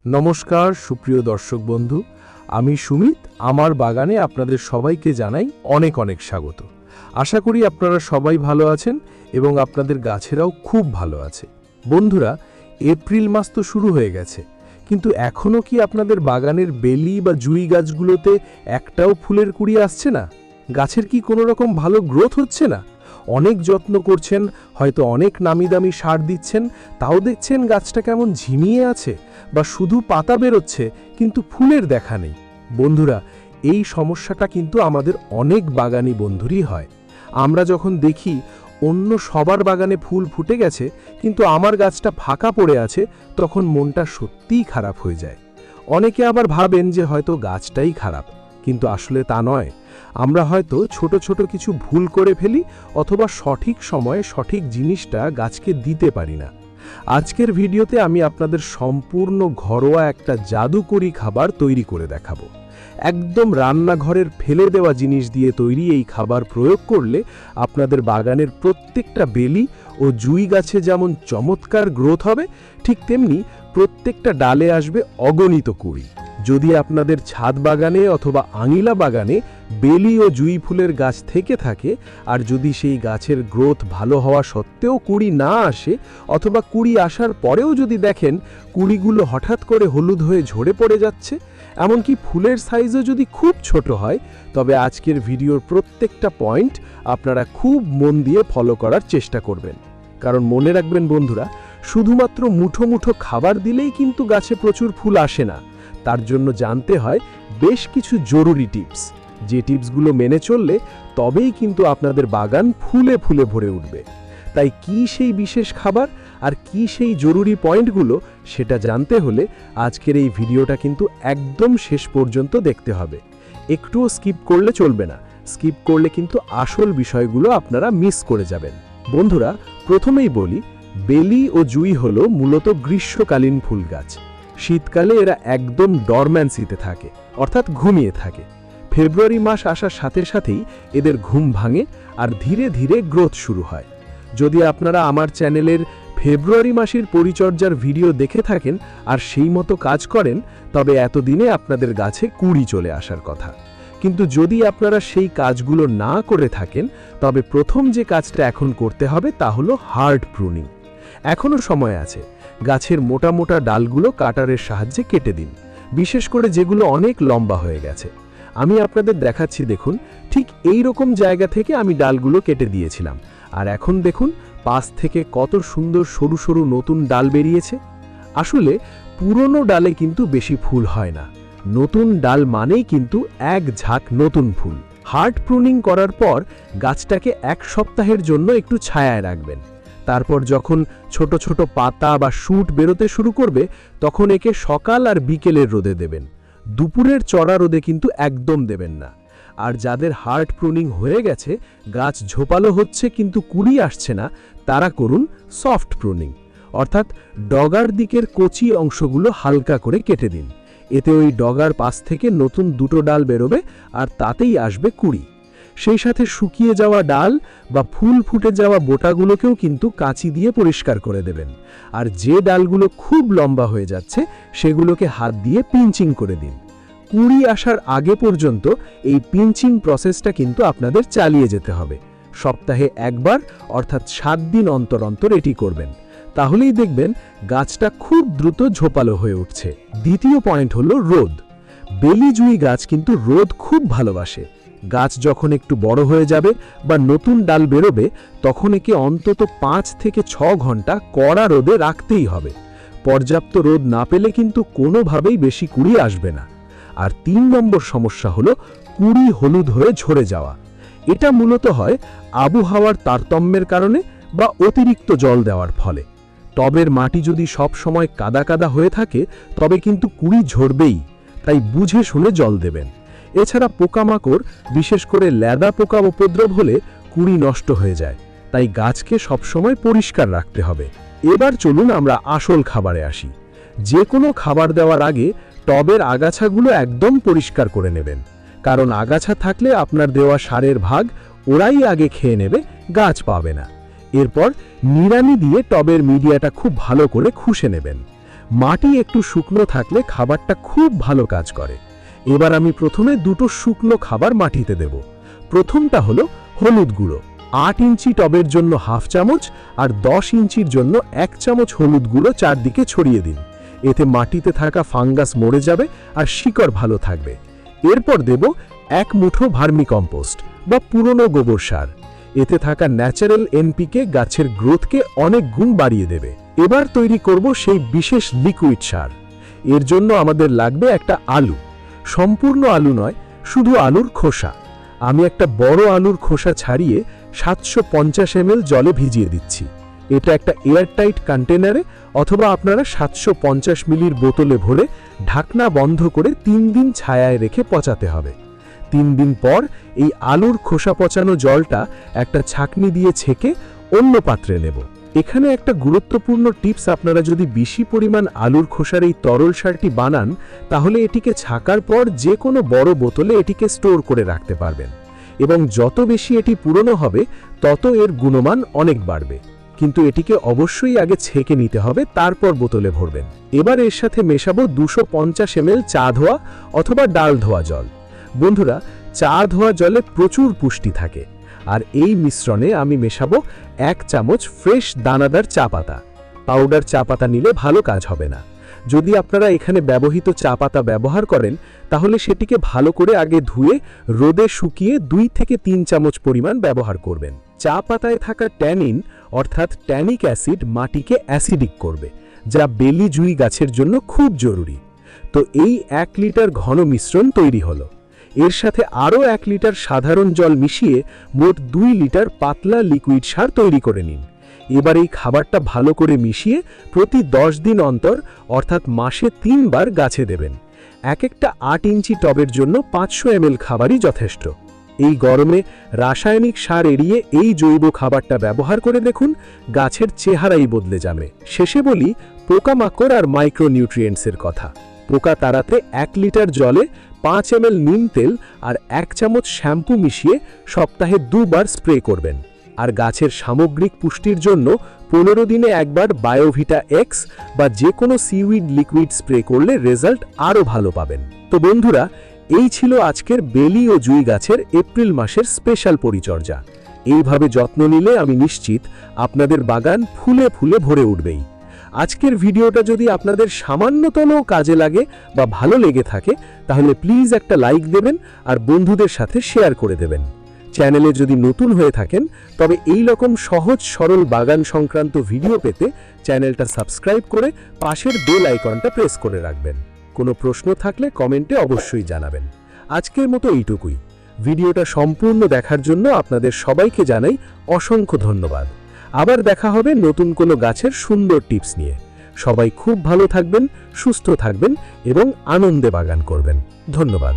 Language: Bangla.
নমস্কার সুপ্রিয় দর্শক বন্ধু, আমি সুমিত। আমার বাগানে আপনাদের সবাইকে জানাই অনেক অনেক স্বাগত। আশা করি আপনারা সবাই ভালো আছেন এবং আপনাদের গাছেরাও খুব ভালো আছে। বন্ধুরা, এপ্রিল মাস তো শুরু হয়ে গেছে, কিন্তু এখনও কি আপনাদের বাগানের বেলি বা জুই গাছগুলোতে একটাও ফুলের কুড়ি আসছে না? গাছের কি কোনো রকম ভালো গ্রোথ হচ্ছে না? অনেক যত্ন করছেন, হয়তো অনেক নামি দামি সার দিচ্ছেন, তাও দেখছেন গাছটা কেমন ঝিমিয়ে আছে বা শুধু পাতা বেরোচ্ছে কিন্তু ফুলের দেখা নেই। বন্ধুরা, এই সমস্যাটা কিন্তু আমাদের অনেক বাগানি বন্ধুরই হয়। আমরা যখন দেখি অন্য সবার বাগানে ফুল ফুটে গেছে কিন্তু আমার গাছটা ফাঁকা পড়ে আছে, তখন মনটা সত্যিই খারাপ হয়ে যায়। অনেকে আবার ভাবেন যে হয়তো গাছটাই খারাপ, কিন্তু আসলে তা নয়। আমরা হয়তো ছোট ছোট কিছু ভুল করে ফেলি অথবা সঠিক সময়ে সঠিক জিনিসটা গাছকে দিতে পারি না। আজকের ভিডিওতে আমি আপনাদের সম্পূর্ণ ঘরোয়া একটা জাদুকরি খাবার তৈরি করে দেখাবো। একদম রান্নাঘরের ফেলে দেওয়া জিনিস দিয়ে তৈরি এই খাবার প্রয়োগ করলে আপনাদের বাগানের প্রত্যেকটা বেলি ও জুই গাছে যেমন চমৎকার গ্রোথ হবে, ঠিক তেমনি প্রত্যেকটা ডালে আসবে অগণিত কুড়ি। যদি আপনাদের ছাদ বাগানে অথবা আঙিলা বাগানে বেলি ও জুই ফুলের গাছ থেকে থাকে, আর যদি সেই গাছের গ্রোথ ভালো হওয়া সত্ত্বেও কুড়ি না আসে, অথবা কুড়ি আসার পরেও যদি দেখেন কুড়িগুলো হঠাৎ করে হলুদ হয়ে ঝরে পড়ে যাচ্ছে, এমনকি ফুলের সাইজও যদি খুব ছোট হয়, তবে আজকের ভিডিওর প্রত্যেকটা পয়েন্ট আপনারা খুব মন দিয়ে ফলো করার চেষ্টা করবেন। কারণ মনে রাখবেন বন্ধুরা, শুধুমাত্র মুঠো মুঠো খাবার দিলেই কিন্তু গাছে প্রচুর ফুল আসে না। তার জন্য জানতে হয় বেশ কিছু জরুরি টিপস, যে টিপসগুলো মেনে চললে তবেই কিন্তু আপনাদের বাগান ফুলে ফুলে ভরে উঠবে। তাই কি সেই বিশেষ খাবার আর কি সেই জরুরি পয়েন্টগুলো, সেটা জানতে হলে আজকের এই ভিডিওটা কিন্তু একদম শেষ পর্যন্ত দেখতে হবে। একটুও স্কিপ করলে চলবে না। স্কিপ করলে কিন্তু আসল বিষয়গুলো আপনারা মিস করে যাবেন। বন্ধুরা, প্রথমেই বলি, বেলি ও জুই হলো মূলত গ্রীষ্মকালীন ফুল গাছ। শীতকালে এরা একদম ডরম্যান্সিতে থাকে, অর্থাৎ ঘুমিয়ে থাকে। ফেব্রুয়ারি মাস আসার সাথে সাথেই এদের ঘুম ভাঙে আর ধীরে ধীরে গ্রোথ শুরু হয়। যদি আপনারা আমার চ্যানেলের ফেব্রুয়ারি মাসের পরিচর্যার ভিডিও দেখে থাকেন আর সেই মতো কাজ করেন, তবে এতদিনে আপনাদের গাছে কুড়ি চলে আসার কথা। কিন্তু যদি আপনারা সেই কাজগুলো না করে থাকেন, তবে প্রথম যে কাজটা এখন করতে হবে তা হলো হার্ড প্রুনিং। এখনও সময় আছে। গাছের মোটা মোটা ডালগুলো কাটারের সাহায্যে কেটে দিন, বিশেষ করে যেগুলো অনেক লম্বা হয়ে গেছে। আমি আপনাদের দেখাচ্ছি, দেখুন, ঠিক এই রকম জায়গা থেকে আমি ডালগুলো কেটে দিয়েছিলাম, আর এখন দেখুন পাশ থেকে কত সুন্দর সরু সরু নতুন ডাল বেরিয়েছে। আসলে পুরনো ডালে কিন্তু বেশি ফুল হয় না, নতুন ডাল মানেই কিন্তু এক ঝাঁক নতুন ফুল। হার্ড প্রুনিং করার পর গাছটাকে এক সপ্তাহের জন্য একটু ছায়ায় রাখবেন। তারপর যখন ছোট ছোট পাতা বা শুট বেরোতে শুরু করবে, তখন একে সকাল আর বিকেলের রোদে দেবেন। দুপুরের চড়া রোদে কিন্তু একদম দেবেন না। আর যাদের হার্ড প্রুনিং হয়ে গেছে, গাছ ঝোপালো হচ্ছে কিন্তু কুড়ি আসছে না, তারা করুন সফট প্রুনিং, অর্থাৎ ডগার দিকের কচি অংশগুলো হালকা করে কেটে দিন। এতে ওই ডগার পাশ থেকে নতুন দুটো ডাল বেরোবে আর তাতেই আসবে কুড়ি। সেই সাথে শুকিয়ে যাওয়া ডাল বা ফুল ফুটে যাওয়া বোটাগুলোকেও কিন্তু কাঁচি দিয়ে পরিষ্কার করে দেবেন। আর যে ডালগুলো খুব লম্বা হয়ে যাচ্ছে, সেগুলোকে হাত দিয়ে পিঞ্চিং করে দিন। কুড়ি আসার আগে পর্যন্ত এই পিঞ্চিং প্রসেসটা কিন্তু আপনাদের চালিয়ে যেতে হবে। সপ্তাহে একবার, অর্থাৎ 7 দিন অন্তর অন্তর এটি করবেন। তাহলেই দেখবেন গাছটা খুব দ্রুত ঝোপালো হয়ে উঠছে। দ্বিতীয় পয়েন্ট হলো রোদ। বেলি জুই গাছ কিন্তু রোদ খুব ভালোবাসে। গাছ যখন একটু বড় হয়ে যাবে বা নতুন ডাল বেরোবে, তখন একে অন্তত 5 থেকে 6 ঘন্টা কড়া রোদে রাখতেই হবে। পর্যাপ্ত রোদ না পেলে কিন্তু কোনোভাবেই বেশি কুড়ি আসবে না। আর 3 নম্বর সমস্যা হলো কুড়ি হলুদ হয়ে ঝরে যাওয়া। এটা মূলত হয় আবহাওয়ার তারতম্যের কারণে বা অতিরিক্ত জল দেওয়ার ফলে। টবের মাটি যদি সব সময় কাদা কাদা হয়ে থাকে, তবে কিন্তু কুড়ি ঝরবেই। তাই বুঝে শুনে জল দেবেন। এছাড়া পোকামাকড়, বিশেষ করে ল্যাদা পোকা উপদ্রব হলে কুড়ি নষ্ট হয়ে যায়। তাই গাছকে সবসময় পরিষ্কার রাখতে হবে। এবার চলুন আমরা আসল খাবারে আসি। যে কোনো খাবার দেওয়ার আগে টবের আগাছাগুলো একদম পরিষ্কার করে নেবেন, কারণ আগাছা থাকলে আপনার দেওয়া সারের ভাগ ওরাই আগে খেয়ে নেবে, গাছ পাবে না। এরপর নিড়ানি দিয়ে টবের মিডিয়াটা খুব ভালো করে খুশে নেবেন। মাটি একটু শুকনো থাকলে খাবারটা খুব ভালো কাজ করে। এবার আমি প্রথমে দুটো শুকনো খাবার মাটিতে দেব। প্রথমটা হলো হলুদ গুঁড়ো। 8 ইঞ্চি টবের জন্য হাফ চামচ আর 10 ইঞ্চির জন্য 1 চামচ হলুদ গুঁড়ো চারদিকে ছড়িয়ে দিন। এতে মাটিতে থাকা ফাঙ্গাস মরে যাবে আর শিকড় ভালো থাকবে। এরপর দেব 1 মুঠো ভার্মি কম্পোস্ট বা পুরনো গোবর সার। এতে থাকা ন্যাচারাল এনপিকে গাছের গ্রোথকে অনেক গুণ বাড়িয়ে দেবে। এবার তৈরি করব সেই বিশেষ লিকুইড সার। এর জন্য আমাদের লাগবে একটা আলু। সম্পূর্ণ আলু নয়, শুধু আলুর খোসা। আমি একটা বড় আলুর খোসা ছাড়িয়ে 750 ml জলে ভিজিয়ে দিচ্ছি। এটা একটা এয়ারটাইট কন্টেনারে অথবা আপনারা 750 মিলির বোতলে ভরে ঢাকনা বন্ধ করে 3 দিন ছায়ায় রেখে পচাতে হবে। 3 দিন পর এই আলুর খোসা পচানো জলটা একটা ছাঁকনি দিয়ে ছেঁকে অন্য পাত্রে নেব। এখানে একটা গুরুত্বপূর্ণ টিপস, আপনারা যদি বেশি পরিমাণ আলুর খোসার এই তরল সারটি বানান তাহলে এটিকে ছাকার পর যে কোনো বড় বোতলে এটিকে স্টোর করে রাখতে পারবেন এবং যত বেশি এটি পুরনো হবে তত এর গুণমান অনেক বাড়বে। কিন্তু এটিকে অবশ্যই আগে ছেঁকে নিতে হবে, তারপর বোতলে ভরবেন। এবার এর সাথে মেশাবো 250 ml চা ধোয়া অথবা ডাল ধোয়া জল। বন্ধুরা, চা ধোয়া জলে প্রচুর পুষ্টি থাকে। আর এই মিশ্রণে আমি মেশাবো 1 চামচ ফ্রেশ দানাদার চা পাতা। পাউডার চা পাতা নিলে ভালো কাজ হবে না। যদি আপনারা এখানে ব্যবহৃত চা পাতা ব্যবহার করেন তাহলে সেটিকে ভালো করে আগে ধুয়ে রোদে শুকিয়ে 2 থেকে 3 চামচ পরিমাণ ব্যবহার করবেন। চা পাতায় থাকা ট্যানিন অর্থাৎ ট্যানিক অ্যাসিড মাটিকে অ্যাসিডিক করবে, যা বেলি জুই গাছের জন্য খুব জরুরি। তো এই 1 লিটার ঘন মিশ্রণ তৈরি হলো। এর সাথে আরও 1 লিটার সাধারণ জল মিশিয়ে মোট 2 লিটার পাতলা লিকুইড সার তৈরি করে নিন। এবার এই খাবারটা ভালো করে মিশিয়ে প্রতি 10 দিন অন্তর অর্থাৎ মাসে 3 বার গাছে দেবেন। এক একটা 8 ইঞ্চি টবের জন্য 500 ml খাবারই যথেষ্ট। এই গরমে রাসায়নিক সার এড়িয়ে এই জৈব খাবারটা ব্যবহার করে দেখুন, গাছের চেহারাই বদলে যাবে। শেষে বলি পোকামাকড় আর মাইক্রোনিউট্রিয়েন্টসের কথা। পোকা তাড়াতে 1 লিটার জলে 5 ml নিম তেল আর 1 চামচ শ্যাম্পু মিশিয়ে সপ্তাহে 2 বার স্প্রে করবেন। আর গাছের সামগ্রিক পুষ্টির জন্য 15 দিনে একবার বায়োভিটা এক্স বা যে কোনো সিউইড লিকুইড স্প্রে করলে রেজাল্ট আরও ভালো পাবেন। তো বন্ধুরা, এই ছিল আজকের বেলি ও জুই গাছের এপ্রিল মাসের স্পেশাল পরিচর্যা। এইভাবে যত্ন নিলে আমি নিশ্চিত আপনাদের বাগান ফুলে ফুলে ভরে উঠবেই। আজকের ভিডিওটা যদি আপনাদের সামান্যতম কাজে লাগে বা ভালো লেগে থাকে তাহলে প্লিজ একটা লাইক দেবেন আর বন্ধুদের সাথে শেয়ার করে দেবেন। চ্যানেলে যদি নতুন হয়ে থাকেন তবে এই রকম সহজ সরল বাগান সংক্রান্ত ভিডিও পেতে চ্যানেলটা সাবস্ক্রাইব করে পাশের বেল আইকনটা প্রেস করে রাখবেন। কোনো প্রশ্ন থাকলে কমেন্টে অবশ্যই জানাবেন। আজকের মতো এইটুকুই। ভিডিওটা সম্পূর্ণ দেখার জন্য আপনাদের সবাইকে জানাই অসংখ্য ধন্যবাদ। আবার দেখা হবে নতুন কোনো গাছের সুন্দর টিপস নিয়ে। সবাই খুব ভালো থাকবেন, সুস্থ থাকবেন এবং আনন্দে বাগান করবেন। ধন্যবাদ।